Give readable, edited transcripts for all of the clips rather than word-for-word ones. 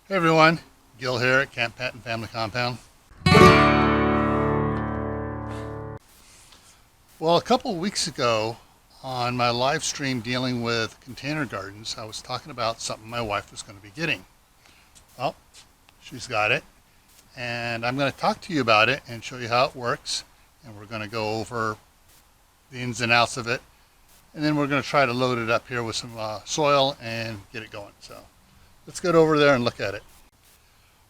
Hey everyone, Gil here at Camppatton Family Compound. Well, a couple of weeks ago on my live stream dealing with container gardens, I was talking about something my wife was going to be getting. Well, she's got it, and I'm going to talk to you about it and show you how it works, and we're going to go over the ins and outs of it, and then we're going to try to load it up here with some soil and get it going. So let's get over there and look at it.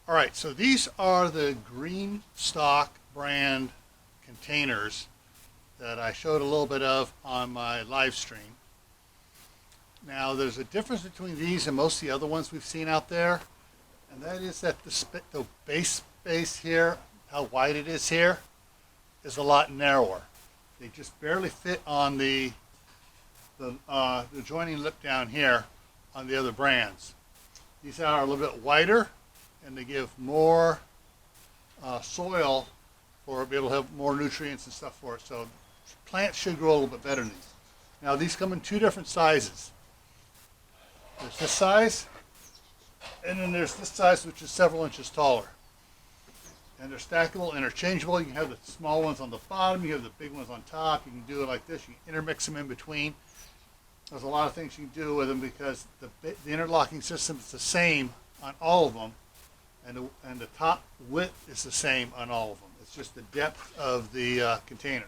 All right, so these are the Green Stock brand containers that I showed a little bit of on my live stream. Now, there's a difference between these and most of the other ones we've seen out there, and that is that the base space here, how wide it is here, is a lot narrower. They just barely fit on the joining lip down here on the other brands. These are a little bit wider, and they give more soil for be able to have more nutrients and stuff for it. So plants should grow a little bit better than these. Now these come in two different sizes. There's this size, and then there's this size, which is several inches taller. And they're stackable, interchangeable. You can have the small ones on the bottom, you have the big ones on top. You can do it like this. You can intermix them in between. There's a lot of things you can do with them because the interlocking system is the same on all of them. And the top width is the same on all of them. It's just the depth of the container.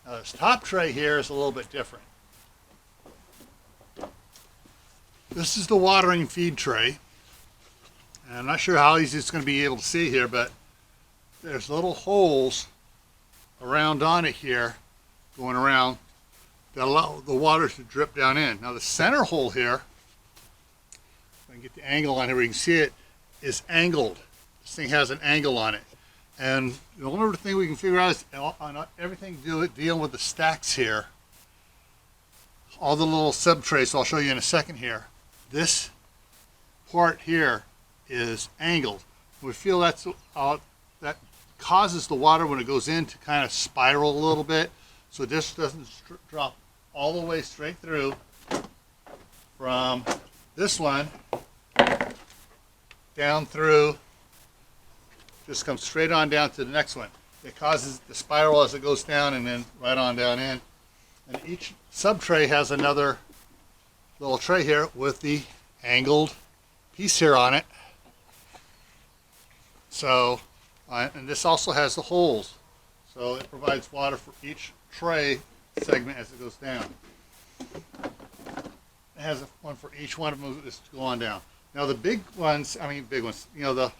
Now this top tray here is a little bit different. This is the watering feed tray. And I'm not sure how easy it's going to be able to see here, but there's little holes around on it here going around that allow the water to drip down in. Now the center hole here, if I can get the angle on here where you can see it, is angled. This thing has an angle on it, and the only thing we can figure out is on everything dealing with the stacks here, all the little sub trays. So I'll show you in a second here. This part here is angled. We feel that causes the water when it goes in to kind of spiral a little bit, so this doesn't drop all the way straight through from this one down through, just comes straight on down to the next one. It causes the spiral as it goes down and then right on down in. And each sub tray has another little tray here with the angled piece here on it. So, and this also has the holes. So it provides water for each tray segment as it goes down. It has one for each one of them as to go on down. Now the big ones, you know, the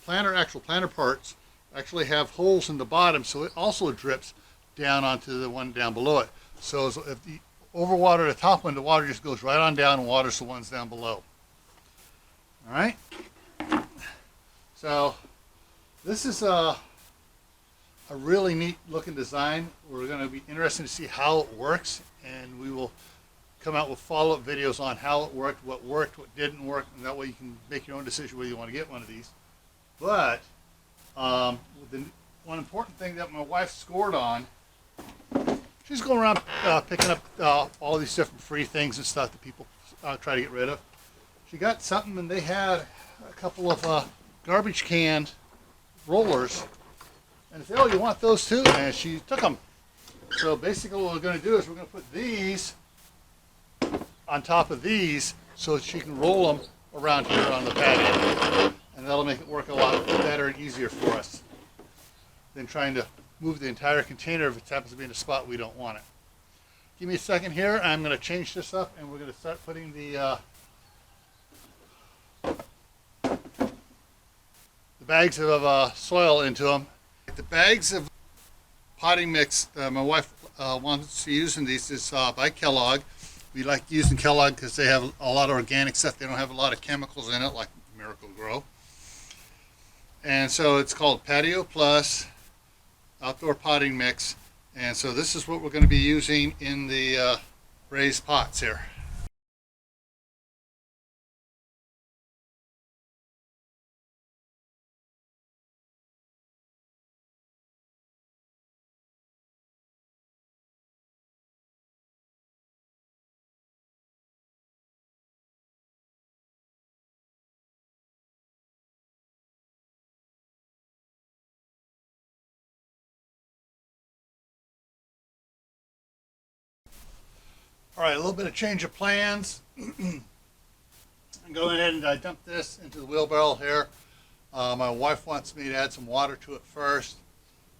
actual planter parts actually have holes in the bottom, so it also drips down onto the one down below it. So if you overwater the top one, the water just goes right on down and waters the ones down below. All right. So this is a really neat looking design. We're going to be interested to see how it works, and we will come out with follow-up videos on how it worked, what didn't work, and that way you can make your own decision whether you want to get one of these. But the one important thing that my wife scored on, she's going around picking up all these different free things and stuff that people try to get rid of. She got something, and they had a couple of garbage can rollers, and I said, "Oh, you want those too?" And she took them. So basically what we're going to do is we're going to put these on top of these so she can roll them around here on the patio, and that'll make it work a lot better and easier for us than trying to move the entire container if it happens to be in a spot we don't want it. Give me a second here. I'm going to change this up, and we're going to start putting the bags of soil into them. The bags of potting mix my wife wants to use in these is by Kellogg. We like using Kellogg because they have a lot of organic stuff. They don't have a lot of chemicals in it like Miracle Grow. And so it's called Patio Plus Outdoor Potting Mix. And so this is what we're going to be using in the raised pots here. All right, a little bit of change of plans. I'm going ahead and I dumped this into the wheelbarrow here. My wife wants me to add some water to it first,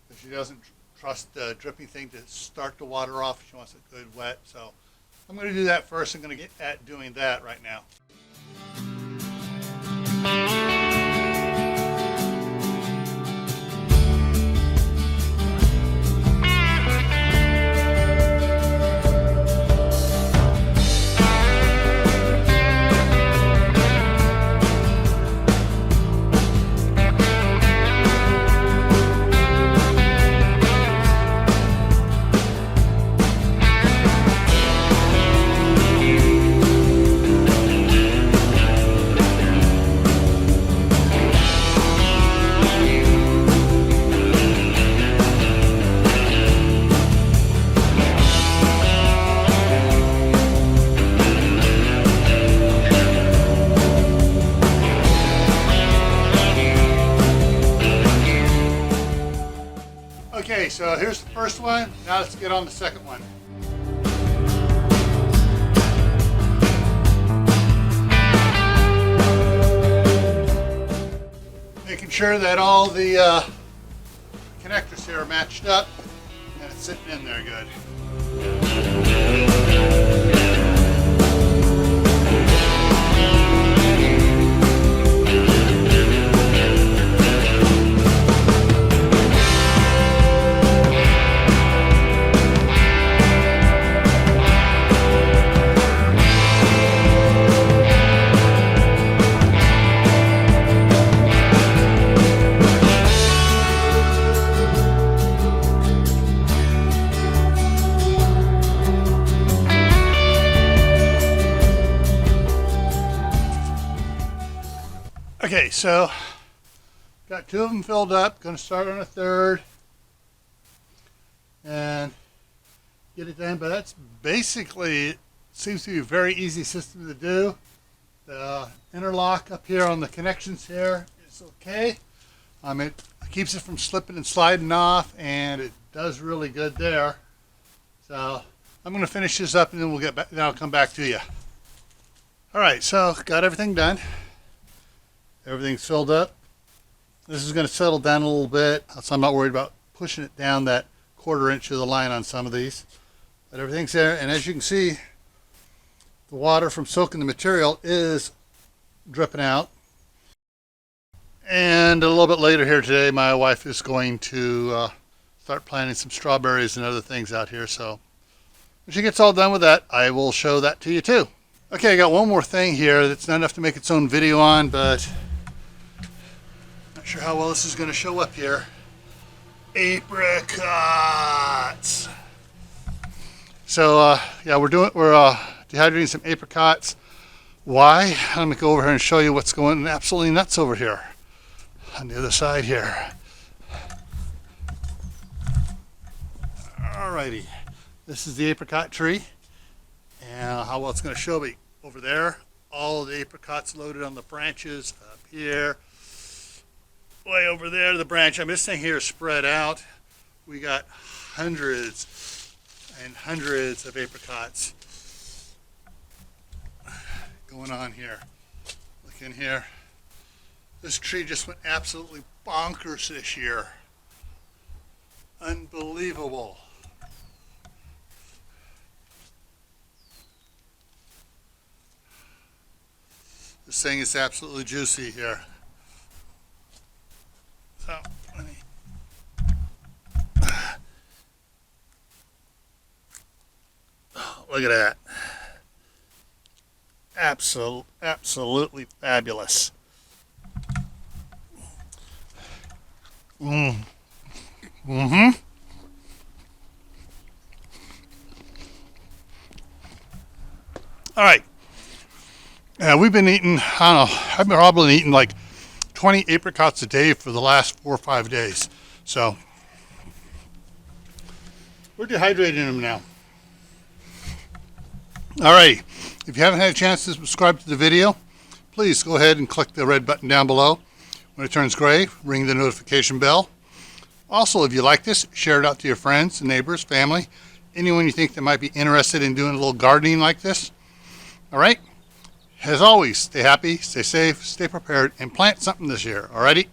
because she doesn't trust the dripping thing to start the water off. She wants it good wet. So I'm going to do that first. I'm going to get at doing that right now. Okay, so here's the first one. Now let's get on the second one. Making sure that all the connectors here are matched up and it's sitting in there good. Okay, so got two of them filled up. Going to start on a third and get it done. But that's basically, seems to be a very easy system to do. The interlock up here on the connections here is okay. It keeps it from slipping and sliding off, and it does really good there. So I'm going to finish this up, and then we'll get back. Then I'll come back to you. All right, so got everything done. Everything's filled up. This is going to settle down a little bit, so I'm not worried about pushing it down that 1/4 inch of the line on some of these. But everything's there, and as you can see, the water from soaking the material is dripping out. And a little bit later here today, my wife is going to start planting some strawberries and other things out here. So when she gets all done with that, I will show that to you too. Okay, I got one more thing here that's not enough to make its own video on, but not sure how well this is going to show up here. Apricots. So yeah, we're dehydrating some apricots. Why? I'm going to go over here and show you what's going absolutely nuts over here on the other side here. Alrighty, this is the apricot tree, and how well it's going to show me over there. All of the apricots loaded on the branches up here. Way over there, the branch. This thing here is spread out. We got hundreds and hundreds of apricots going on here. Look in here. This tree just went absolutely bonkers this year. Unbelievable. This thing is absolutely juicy here. So, let me. Look at that. Absolutely fabulous. Mm-hmm. All right. We've been eating, I don't know, I've been probably eating like 20 apricots a day for the last 4 or 5 days. So we're dehydrating them now. All right. If you haven't had a chance to subscribe to the video, please go ahead and click the red button down below. When it turns gray, ring the notification bell. Also, if you like this, share it out to your friends, neighbors, family, anyone you think that might be interested in doing a little gardening like this. All right? As always, stay happy, stay safe, stay prepared, and plant something this year. All righty?